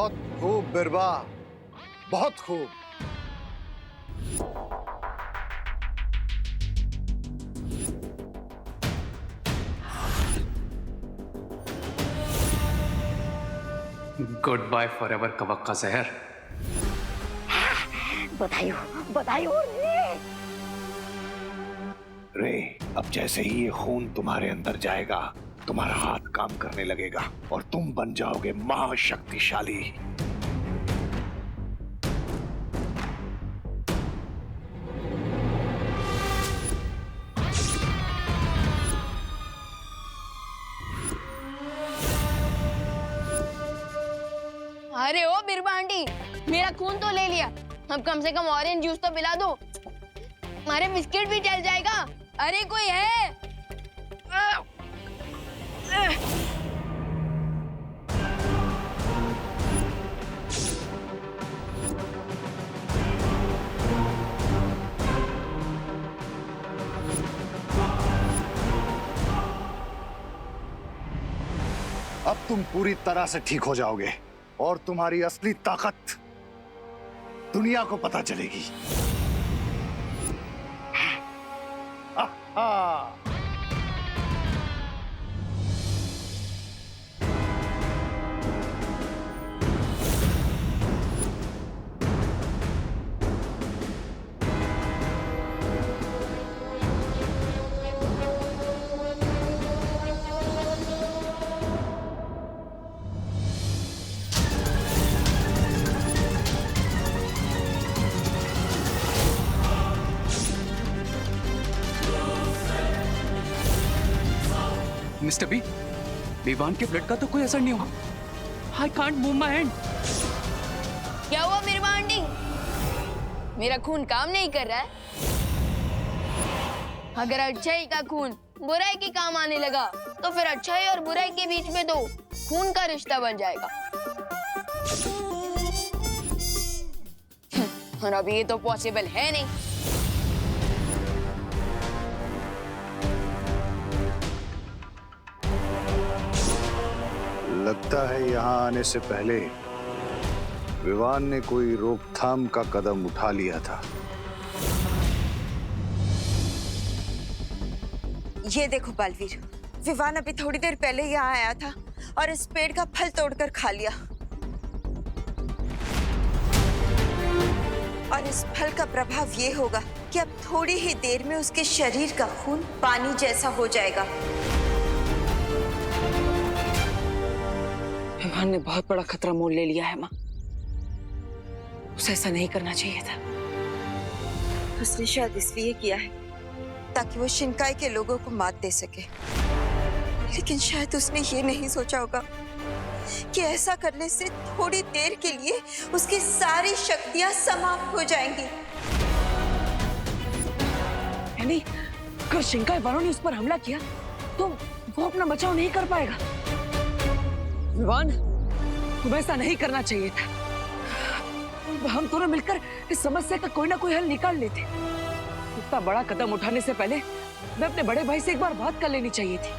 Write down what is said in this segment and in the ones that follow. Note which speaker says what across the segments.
Speaker 1: बहुत खूब बिरबा, बहुत खूब।
Speaker 2: गुड बाय फॉर एवर कवक का जहर।
Speaker 3: बधाई हो, बधाई हो
Speaker 4: रे, अब जैसे ही ये खून तुम्हारे अंदर जाएगा, तुम्हारा हाथ काम करने लगेगा और तुम बन जाओगे महाशक्तिशाली।
Speaker 5: अरे ओ बिरबा आंटी, मेरा खून तो ले लिया, अब कम से कम ऑरेंज जूस तो पिला दो, हमारे बिस्किट भी चल जाएगा। अरे कोई है?
Speaker 1: अब तुम पूरी तरह से ठीक हो जाओगे और तुम्हारी असली ताकत दुनिया को पता चलेगी। आहा।
Speaker 2: मिस्टर बी, विवान के ब्लड का तो कोई असर नहीं हुआ। I can't move my hand.
Speaker 5: क्या हुआ बिरबा आंटी? मेरा खून काम नहीं कर रहा है? अगर अच्छाई का खून बुराई के काम आने लगा तो फिर अच्छाई और बुराई के बीच में तो खून का रिश्ता बन जाएगा। और अभी ये तो पॉसिबल है नहीं।
Speaker 1: लगता है यहाँ आने से पहले विवान ने कोई रोकथाम का कदम उठा लिया था।
Speaker 6: ये देखो बालवीर, विवान अभी थोड़ी देर पहले यहाँ आया था और इस पेड़ का फल तोड़कर खा लिया। और इस फल का प्रभाव ये होगा कि अब थोड़ी ही देर में उसके शरीर का खून पानी जैसा हो जाएगा।
Speaker 7: विवान ने बहुत बड़ा खतरा मोल ले लिया है माँ। उसे ऐसा नहीं करना चाहिए था।
Speaker 6: उसने शायद इसलिए किया है ताकि वो शिनकाई के लोगों को मात दे सके, लेकिन शायद उसने ये नहीं सोचा होगा कि ऐसा करने से थोड़ी देर के लिए उसकी सारी शक्तियां समाप्त हो जाएंगी।
Speaker 7: यानी अगर शिनकाई वालों ने उस पर हमला किया तो वो अपना बचाव नहीं कर पाएगा। विवान, तुम्हें ऐसा नहीं करना चाहिए था। हम दोनों मिलकर इस समस्या का कोई ना कोई हल निकाल लेते। इतना बड़ा कदम उठाने से पहले मैं अपने बड़े भाई से एक बार बात कर लेनी चाहिए थी।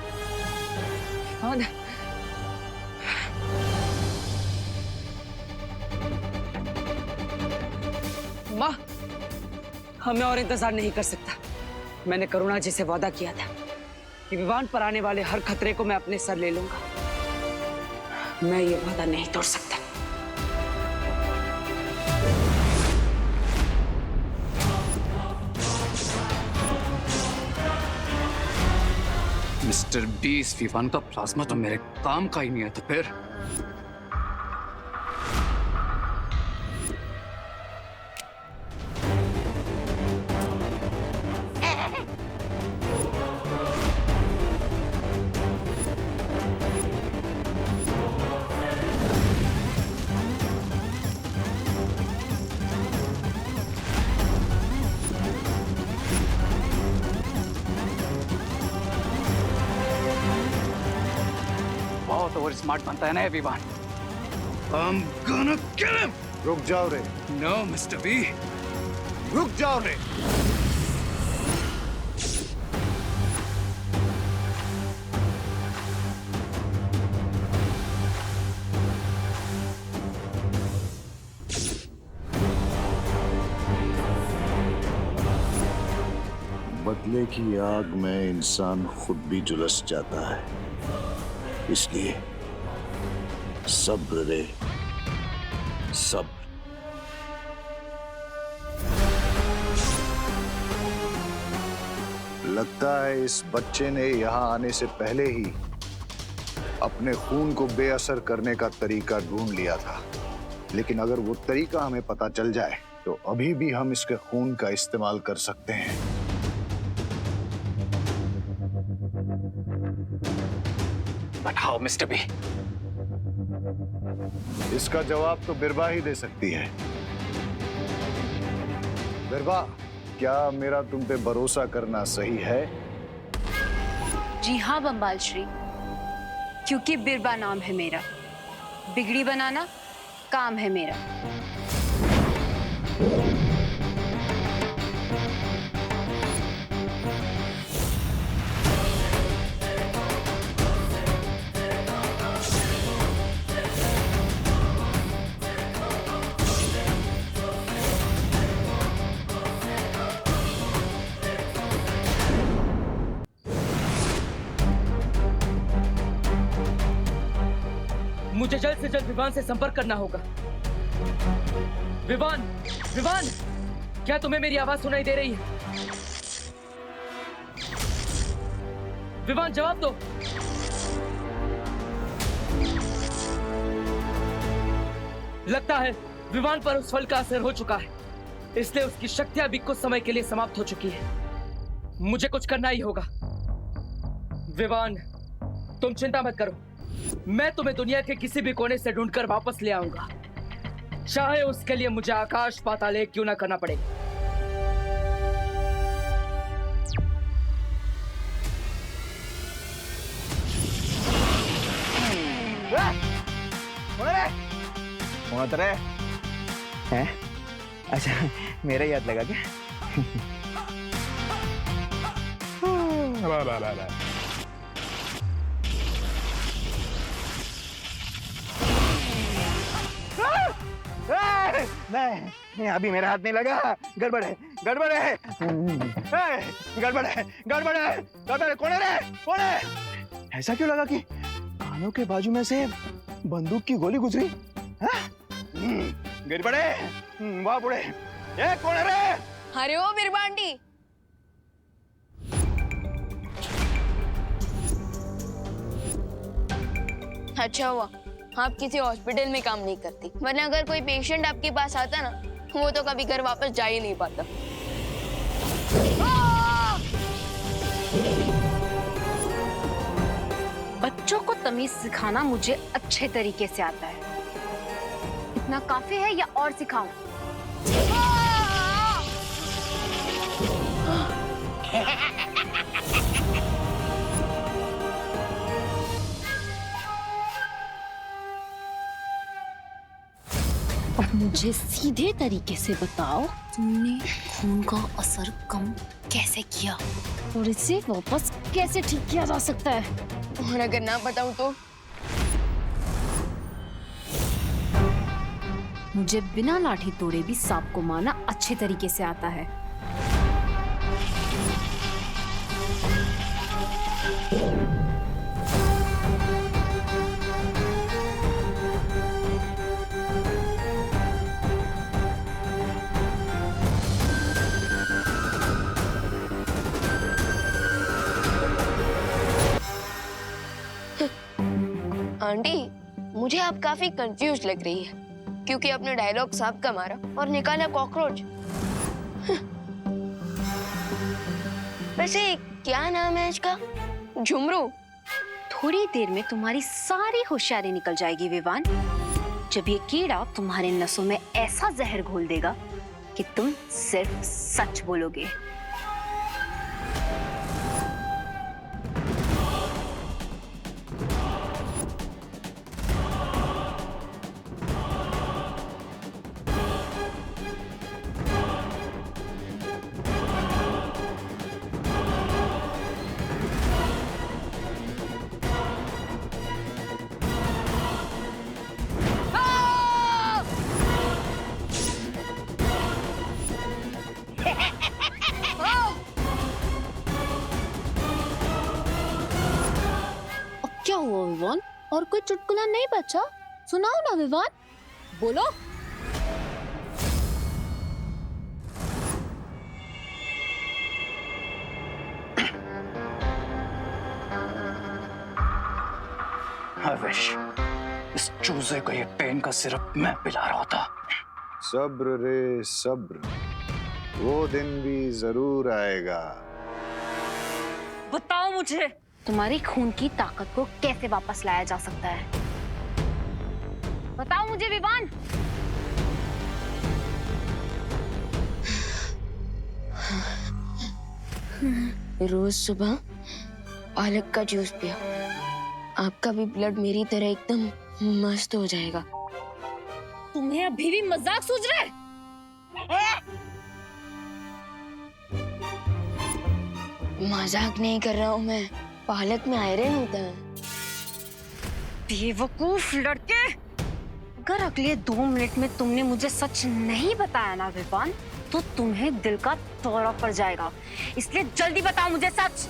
Speaker 7: विवान, माँ, हमें और इंतजार नहीं कर सकता। मैंने करुणा जी से वादा किया था कि विवान पर आने वाले हर खतरे को मैं अपने सर ले लूंगा। मैं ये वादा नहीं तोड़ सकता।
Speaker 2: मिस्टर बी, इस विवान का प्लाज्मा तो मेरे काम का ही नहीं है, तो फिर बहुत ओवर स्मार्ट बनता है ना ये Vivaan. I'm gonna kill him!
Speaker 1: रुक जाओ रे,
Speaker 2: No, मिस्टर बी।
Speaker 1: रुक जाओ रे। बदले की आग में इंसान खुद भी झुलस जाता है, इसलिए सब्र रे, सब्र। लगता है इस बच्चे ने यहाँ आने से पहले ही अपने खून को बेअसर करने का तरीका ढूंढ लिया था, लेकिन अगर वो तरीका हमें पता चल जाए तो अभी भी हम इसके खून का इस्तेमाल कर सकते हैं।
Speaker 2: बताओ मिस्टर बी।
Speaker 1: इसका जवाब तो बिरबा ही दे सकती है। बिरबा, क्या मेरा तुम पे भरोसा करना सही है?
Speaker 8: जी हाँ बम्बाल श्री, क्योंकि बिरबा नाम है मेरा, बिगड़ी बनाना काम है मेरा।
Speaker 9: मुझे जल्द से जल्द विवान से संपर्क करना होगा। विवान, विवान, क्या तुम्हें मेरी आवाज सुनाई दे रही है? विवान, जवाब दो। लगता है विवान पर उस फल का असर हो चुका है, इसलिए उसकी शक्तियां भी कुछ समय के लिए समाप्त हो चुकी है। मुझे कुछ करना ही होगा। विवान, तुम चिंता मत करो, मैं तुम्हें दुनिया के किसी भी कोने से ढूंढकर वापस ले आऊंगा, चाहे उसके लिए मुझे आकाश पाताल एक क्यों ना करना पड़े।
Speaker 10: हैं? अच्छा, मेरा याद लगा क्या? नहीं, अभी मेरा हाथ नहीं लगा। गड़बड़ है, गड़बड़ है, गड़बड़ है, गड़बड़ है, गड़बड़ है। कौन है रे? कौन है? ऐसा क्यों लगा कि कानों के बाजू में से बंदूक की गोली गुजरी? गड़बड़ है। वाह बुढ़े, ये कौन है रे?
Speaker 5: अरे ओ बिरबांडी, अच्छा हुआ आप किसी हॉस्पिटल में काम नहीं करती, वरना अगर कोई पेशेंट आपके पास आता ना, वो तो कभी घर वापस जा ही नहीं पाता।
Speaker 8: बच्चों को तमीज सिखाना मुझे अच्छे तरीके से आता है। इतना काफी है या और सिखाऊं? अब मुझे सीधे तरीके से बताओ, तुमने खून का असर कम कैसे किया और इसे वापस कैसे ठीक किया जा सकता है?
Speaker 5: और अगर ना बताऊं तो?
Speaker 8: मुझे बिना लाठी तोड़े भी सांप को मारना अच्छे तरीके से आता है।
Speaker 5: आंटी, मुझे आप काफी कंफ्यूज लग रही है, क्योंकि आपने डायलॉग सांप का मारा और निकाला कॉकरोच। वैसे क्या नाम है इसका? झुमरू।
Speaker 8: थोड़ी देर में तुम्हारी सारी होशियारी निकल जाएगी विवान, जब ये कीड़ा तुम्हारे नसों में ऐसा जहर घोल देगा कि तुम सिर्फ सच बोलोगे।
Speaker 5: और कोई चुटकुला नहीं बचा? सुनाओ ना विवान, बोलो।
Speaker 2: I wish इस चूजे को ये पेन का सिरप मैं पिला रहा था।
Speaker 1: सब्र रे सब्र, वो दिन भी जरूर आएगा।
Speaker 8: बताओ मुझे, तुम्हारी खून की ताकत को कैसे वापस लाया जा सकता है? बताओ मुझे विवान।
Speaker 5: रोज सुबह पालक का जूस पिया, आपका भी ब्लड मेरी तरह एकदम मस्त हो जाएगा।
Speaker 8: तुम्हें अभी भी मजाक सूझ रहा है?
Speaker 5: मजाक नहीं कर रहा हूँ मैं, पालक में आयरन होता है।
Speaker 8: बेवकूफ लड़के, अगर अगले 2 मिनट में तुमने मुझे सच नहीं बताया ना विवान, तो तुम्हें दिल का दौरा पड़ जाएगा। इसलिए जल्दी बताओ मुझे सच।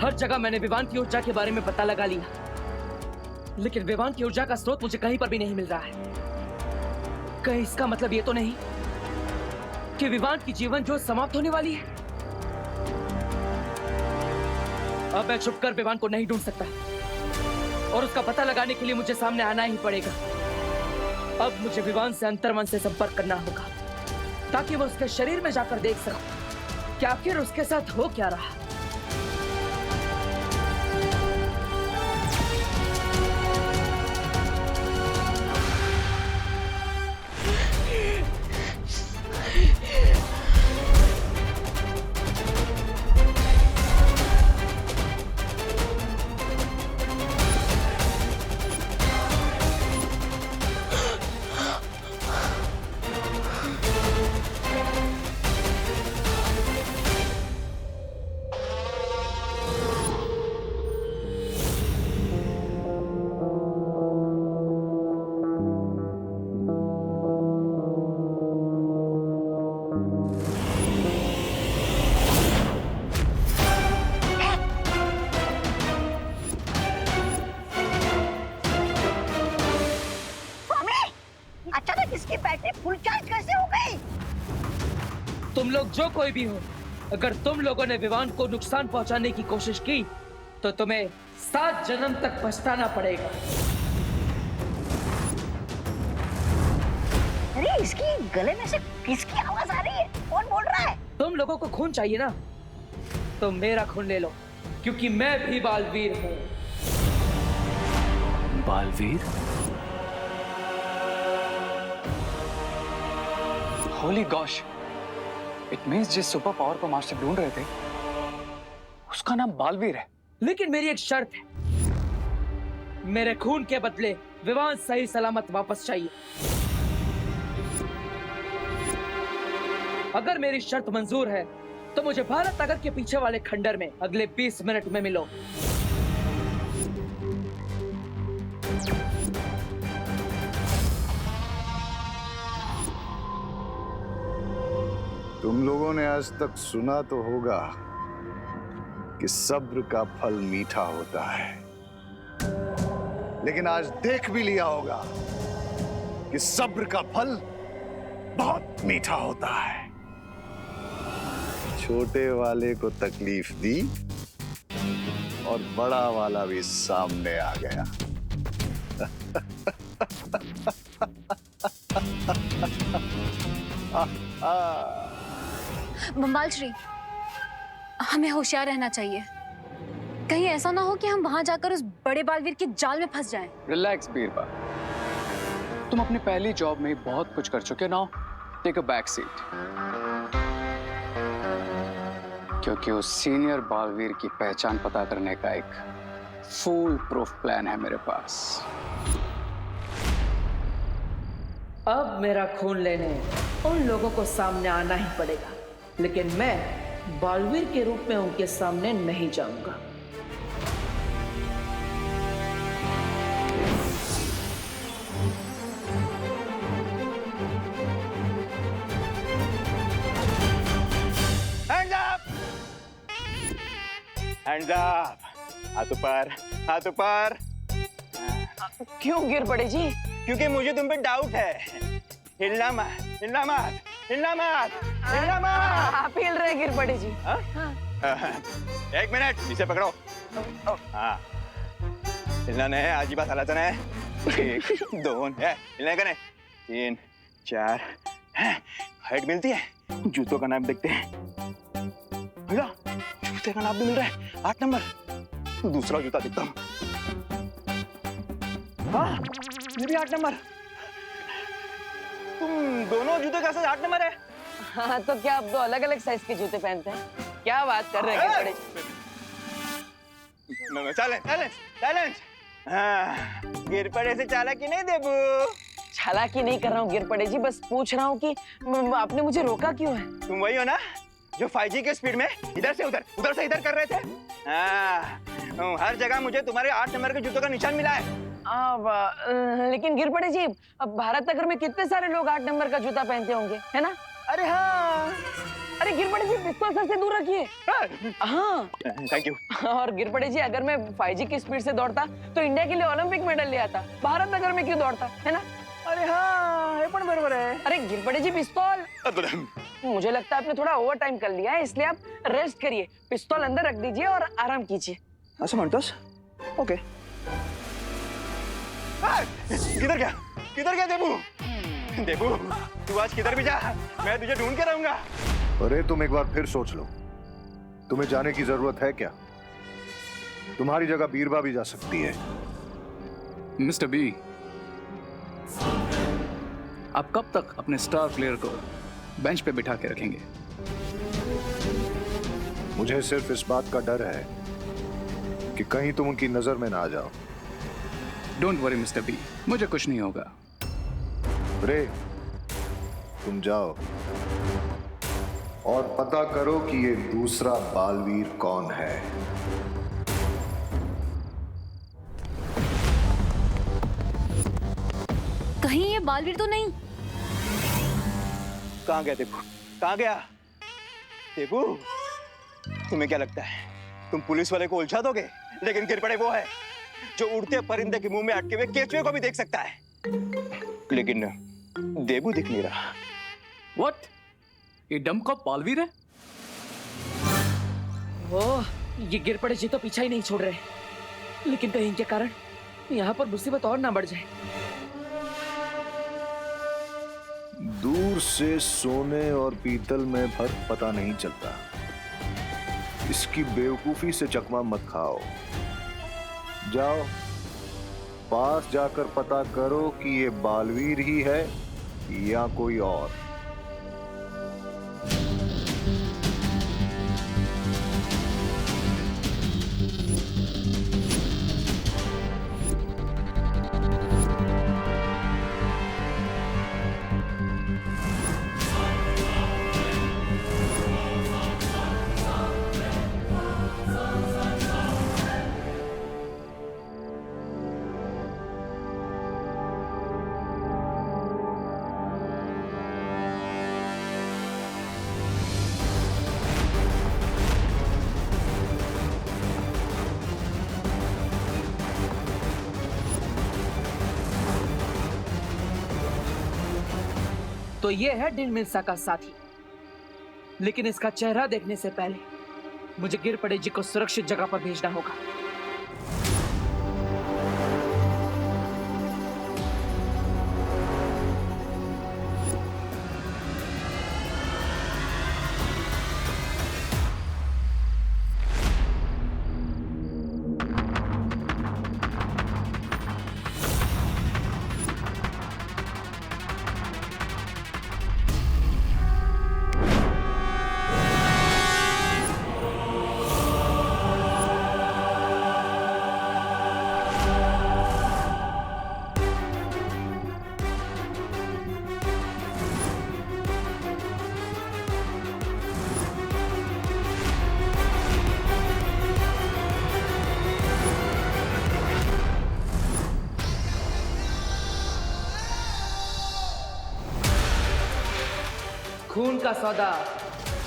Speaker 9: हर जगह मैंने विवान की ऊर्जा के बारे में पता लगा लिया, लेकिन विवान की ऊर्जा का स्रोत मुझे कहीं पर भी नहीं मिल रहा है। कहीं इसका मतलब ये तो नहीं कि विवान की जीवन ज्योत समाप्त होने वाली है? अब मैं छुपकर विवान को नहीं ढूंढ सकता और उसका पता लगाने के लिए मुझे सामने आना ही पड़ेगा। अब मुझे विवान से अंतर्मन से संपर्क करना होगा ताकि मैं उसके शरीर में जाकर देख सकूं कि आखिर उसके साथ हो क्या रहा।
Speaker 3: इसकी बैटरी फुल चार्ज कैसे हो गई?
Speaker 9: तुम लोग जो कोई भी हो, अगर तुम लोगों ने विवान को नुकसान पहुंचाने की कोशिश की तो तुम्हें 7 जन्म तक पछताना पड़ेगा।
Speaker 3: अरे इसकी गले में से किसकी आवाज आ रही है? कौन बोल रहा है?
Speaker 9: तुम लोगों को खून चाहिए ना, तो मेरा खून ले लो, क्योंकि मैं भी बालवीर हूँ।
Speaker 2: Baalveer? Holi gosh, it means जिस सुपर पावर को मास्टर ढूंढ रहे थे उसका नाम बालवीर है।
Speaker 9: लेकिन मेरी एक शर्त है, मेरे खून के बदले विवान सही सलामत वापस चाहिए। अगर मेरी शर्त मंजूर है तो मुझे भारत नगर के पीछे वाले खंडर में अगले 20 मिनट में मिलो।
Speaker 1: तुम लोगों ने आज तक सुना तो होगा कि सब्र का फल मीठा होता है, लेकिन आज देख भी लिया होगा कि सब्र का फल बहुत मीठा होता है। छोटे वाले को तकलीफ दी और बड़ा वाला भी सामने आ गया।
Speaker 8: बंबाल श्री, हमें होशियार रहना चाहिए। कहीं ऐसा ना हो कि हम वहां जाकर उस बड़े बालवीर के जाल में फंस जाएं।
Speaker 2: रिलैक्स बीरबल, तुम अपनी पहली जॉब में बहुत कुछ कर चुके ना। Take a back seat. क्योंकि उस सीनियर बालवीर की पहचान पता करने का एक फुल प्रूफ प्लान है मेरे पास।
Speaker 7: अब मेरा खून लेने उन लोगों को सामने आना ही पड़ेगा, लेकिन मैं बालवीर के रूप में उनके सामने नहीं जाऊंगा।
Speaker 10: Hands up! हाथ ऊपर, हाथ ऊपर।
Speaker 7: क्यों गिर पड़े जी?
Speaker 10: क्योंकि मुझे तुम पे डाउट है। हिलना मत, हिलना मत, हिलना मत, हिलना मत।
Speaker 7: आप हिल रहे गिर पड़े जी।
Speaker 10: हाँ? एक मिनट, इसे पकड़ो। हाँ, हिलना नहीं है, आज ही बात हालत है। 1, 2 है, हिलने का नहीं। 3, 4 है, हाइट मिलती है। जूतों का नाप देखते हैं। भैया, जूते का नाप भी मिल रहा है। 8 नंबर। दूसरा जूता देखता हूँ। हाँ, ये भी 8 नंबर। तुम दोनों जूते का साइज 8 नंबर है।
Speaker 7: हाँ, तो क्या आप दो अलग अलग साइज के जूते पहनते हैं? क्या बात कर रहे हैं गिर पड़े?
Speaker 10: चैलेंज। हाँ, गिर पड़े से चालाकी नहीं देबू।
Speaker 7: चालाकी नहीं कर रहा हूँ गिर पड़े जी, बस पूछ रहा हूँ कि आपने मुझे रोका क्यों है?
Speaker 10: तुम वही हो ना जो 5G के स्पीड में इधर से उधर, उधर से इधर कर रहे थे। हाँ, हर जगह मुझे तुम्हारे 8 नंबर के जूतों का निशान मिला है।
Speaker 7: लेकिन गिर पड़े जी, अब भारत नगर में कितने सारे लोग 8 नंबर का जूता पहनते होंगे, है ना?
Speaker 10: अरे हाँ,
Speaker 7: अरे गिर पड़े जी, पिस्तौल सर से दूर रखिए। हाँ,
Speaker 10: थैंक यू।
Speaker 7: और गिर पड़े जी, अगर मैं 5G की स्पीड से दौड़ता तो इंडिया के लिए ओलंपिक मेडल ले आता। भारत नगर में क्यों दौड़ता, है ना?
Speaker 10: अरे हाँ, ये पण बरोबर है।
Speaker 7: अरे गिर पड़े जी, पिस्तौल। मुझे लगता है आपने थोड़ा ओवर टाइम कर लिया है, इसलिए आप रेस्ट करिए, पिस्तौल अंदर रख दीजिए और आराम कीजिए।
Speaker 10: असं म्हणतोस? ओके। किधर गया देबू? तू आज किधर भी जा, मैं तुझे ढूंढ के रहूंगा।
Speaker 1: अरे तुम एक बार फिर सोच लो, तुम्हें जाने की जरूरत है क्या? तुम्हारी जगह बीरबा भी जा सकती है।
Speaker 2: मिस्टर बी, आप कब तक अपने स्टार प्लेयर को बेंच पे बिठा के रखेंगे?
Speaker 1: मुझे सिर्फ इस बात का डर है कि कहीं तुम उनकी नजर में ना आ जाओ।
Speaker 2: डोंट वरी मिस्टर बी, मुझे कुछ नहीं होगा।
Speaker 1: रे, तुम जाओ और पता करो कि ये दूसरा बालवीर कौन है।
Speaker 8: कहीं ये बालवीर तो नहीं?
Speaker 10: कहाँ गया देबू? कहाँ गया देबू? तुम्हें क्या लगता है तुम पुलिस वाले को उलझा दोगे? लेकिन गिर पड़े वो है जो उड़ते परिंदे के मुंह में अटके हुए केचुए को भी देख सकता है, लेकिन देबू दिख नहीं रहा।
Speaker 2: What? ये डमकॉप बालवीर है?
Speaker 7: ओह, ये गिर पड़े जी तो पीछा ही नहीं छोड़ रहे, लेकिन कहीं इनके कारण यहाँ पर मुसीबत और ना बढ़ जाए।
Speaker 1: दूर से सोने और पीतल में फर्क पता नहीं चलता। इसकी बेवकूफी से चकमा मत खाओ। जाओ, पास जाकर पता करो कि ये बालवीर ही है या कोई और।
Speaker 7: तो ये है डिन मिल्सा का साथी, लेकिन इसका चेहरा देखने से पहले मुझे गिर पड़े जी को सुरक्षित जगह पर भेजना होगा।
Speaker 9: खून का सौदा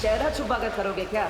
Speaker 9: चेहरा छुपा कर करोगे क्या?